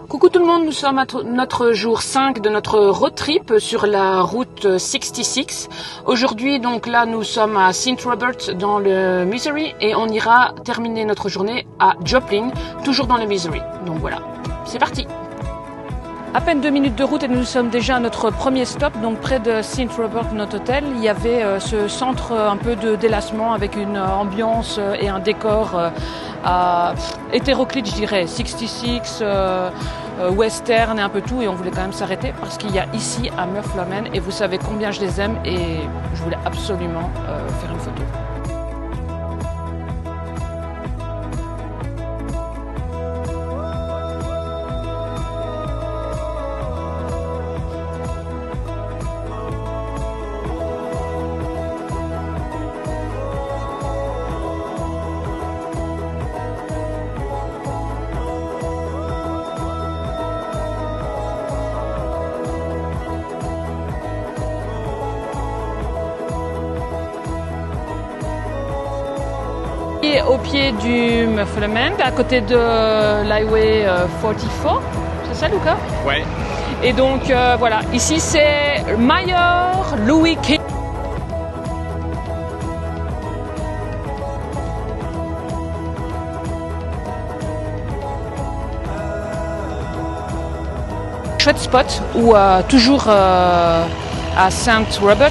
Coucou tout le monde, nous sommes à notre jour 5 de notre road trip sur la route 66. Aujourd'hui, donc là, nous sommes à St. Robert dans le Missouri et on ira terminer notre journée à Joplin, toujours dans le Missouri. Donc voilà, c'est parti. À peine 2 minutes de route et nous sommes déjà à notre premier stop, donc près de St. Robert, notre hôtel. Il y avait ce centre un peu de délassement avec une ambiance et un décor hétéroclite, je dirais, 66, western et un peu tout. Et on voulait quand même s'arrêter parce qu'il y a ici à Murphy-Loman et vous savez combien je les aime et je voulais absolument faire une photo. Au pied du Murphy-Loman, à côté de l'Highway 44, c'est ça Lucas? Ouais. Et donc voilà, ici c'est Mayor Louis King. Chouette spot où toujours à St. Robert,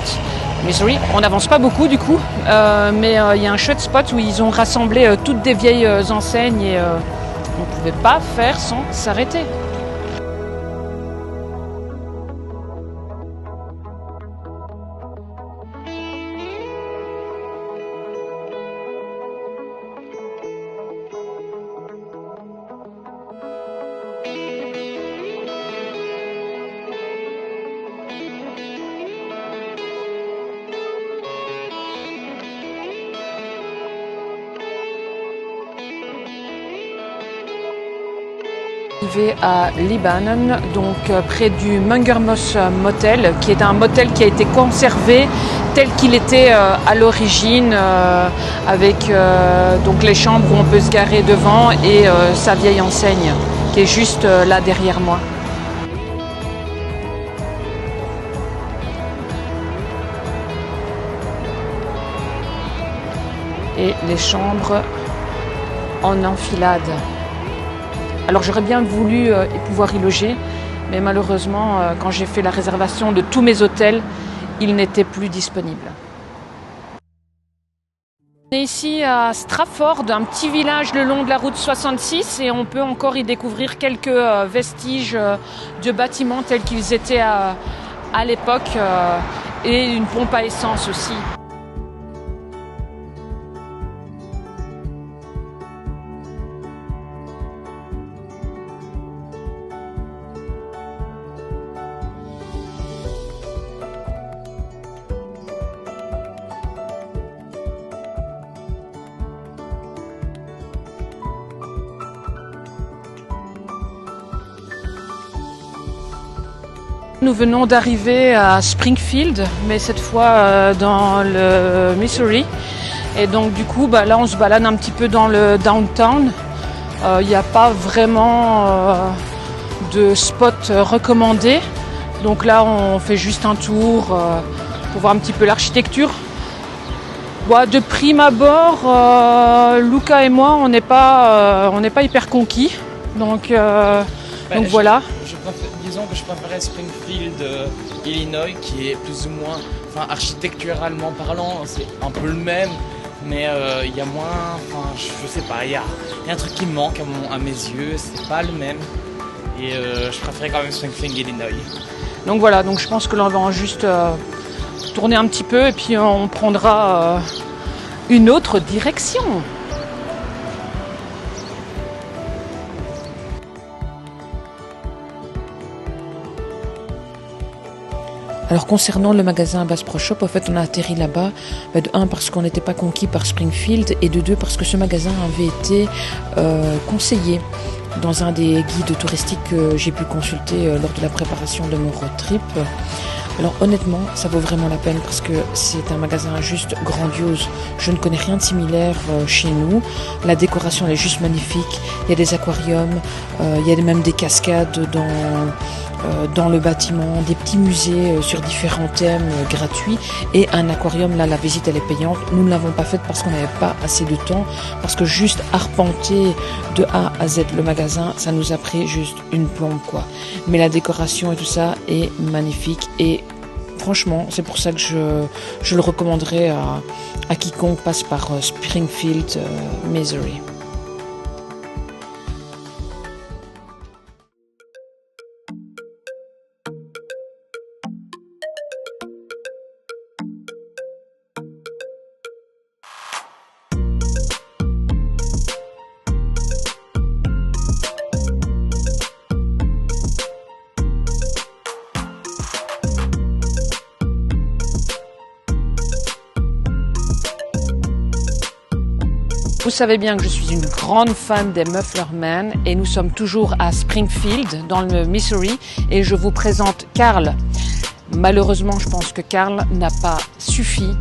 Missouri. On n'avance pas beaucoup du coup, mais il y a un chouette spot où ils ont rassemblé toutes des vieilles enseignes et on ne pouvait pas faire sans s'arrêter. Arrivé à Lebanon, donc près du Mungermoss Motel, qui est un motel qui a été conservé tel qu'il était à l'origine, avec donc les chambres où on peut se garer devant et sa vieille enseigne, qui est juste là derrière moi. Et les chambres en enfilade. Alors j'aurais bien voulu pouvoir y loger, mais malheureusement, quand j'ai fait la réservation de tous mes hôtels, ils n'étaient plus disponibles. On est ici à Stratford, un petit village le long de la route 66, et on peut encore y découvrir quelques vestiges de bâtiments tels qu'ils étaient à l'époque, et une pompe à essence aussi. Nous venons d'arriver à Springfield, mais cette fois dans le Missouri. Et donc du coup, là on se balade un petit peu dans le downtown. Il n'y a pas vraiment de spot recommandé. Donc là on fait juste un tour pour voir un petit peu l'architecture. De prime abord, Luca et moi, on n'est pas hyper conquis. Donc voilà. Disons que je préférais Springfield, Illinois, qui est plus ou moins, architecturalement parlant, c'est un peu le même, mais il y a moins, je sais pas, il y a un truc qui me manque à mes yeux, c'est pas le même, et je préférais quand même Springfield, Illinois. Donc voilà, donc je pense que là on va juste tourner un petit peu et puis on prendra une autre direction. Alors concernant le magasin Bass Pro Shop, en fait on a atterri là-bas, de un parce qu'on n'était pas conquis par Springfield et de deux parce que ce magasin avait été conseillé dans un des guides touristiques que j'ai pu consulter lors de la préparation de mon road trip. Alors honnêtement, ça vaut vraiment la peine parce que c'est un magasin juste grandiose. Je ne connais rien de similaire chez nous. La décoration elle est juste magnifique. Il y a des aquariums, il y a même des cascades dans le bâtiment, des petits musées sur différents thèmes gratuits et un aquarium. Là, la visite elle est payante. Nous ne l'avons pas faite parce qu'on n'avait pas assez de temps, parce que juste arpenter de A à Z le magasin, ça nous a pris juste une plombe quoi. Mais la décoration et tout ça est magnifique et franchement, c'est pour ça que je le recommanderais à quiconque passe par Springfield, Missouri. Vous savez bien que je suis une grande fan des Muffler Man et nous sommes toujours à Springfield dans le Missouri et je vous présente Carl. Malheureusement, je pense que Carl n'a pas suffi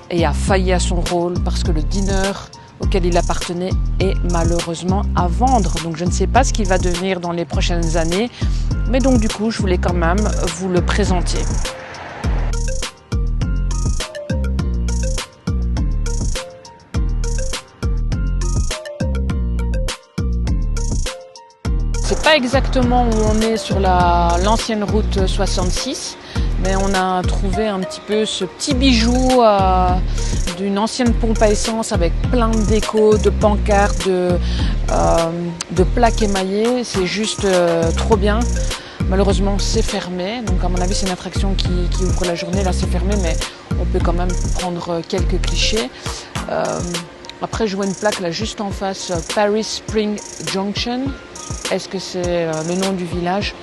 et a failli à son rôle parce que le diner auquel il appartenait est malheureusement à vendre. Donc je ne sais pas ce qu'il va devenir dans les prochaines années, mais donc du coup je voulais quand même vous le présenter. C'est pas exactement où on est sur l'ancienne route 66, mais on a trouvé un petit peu ce petit bijou d'une ancienne pompe à essence avec plein de déco, de pancartes, de plaques émaillées. C'est juste trop bien. Malheureusement, c'est fermé. Donc à mon avis, c'est une attraction qui ouvre la journée. Là, c'est fermé, mais on peut quand même prendre quelques clichés. Après, je vois une plaque là juste en face, Paris Spring Junction. Est-ce que c'est le nom du village?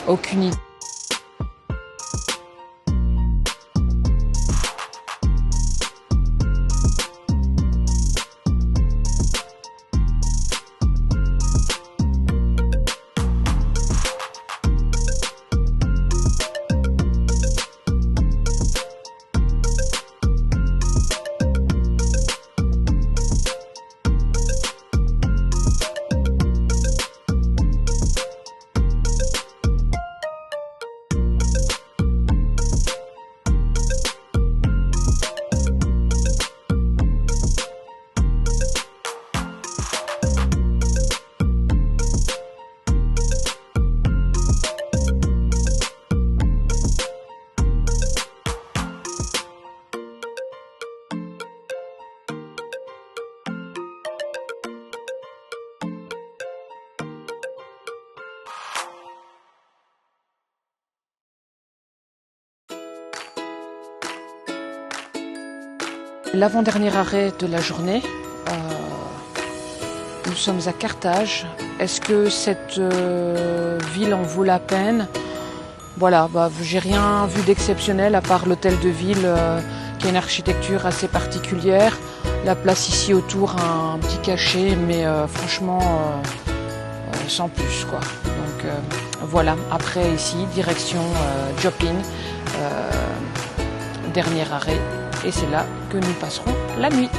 Aucune idée. L'avant-dernier arrêt de la journée, nous sommes à Carthage. Est-ce que cette ville en vaut la peine? Voilà, j'ai rien vu d'exceptionnel à part l'hôtel de ville qui a une architecture assez particulière. La place ici autour a un petit cachet, mais franchement sans plus quoi. Donc voilà, après ici, direction Joplin, dernier arrêt. Et c'est là que nous passerons la nuit.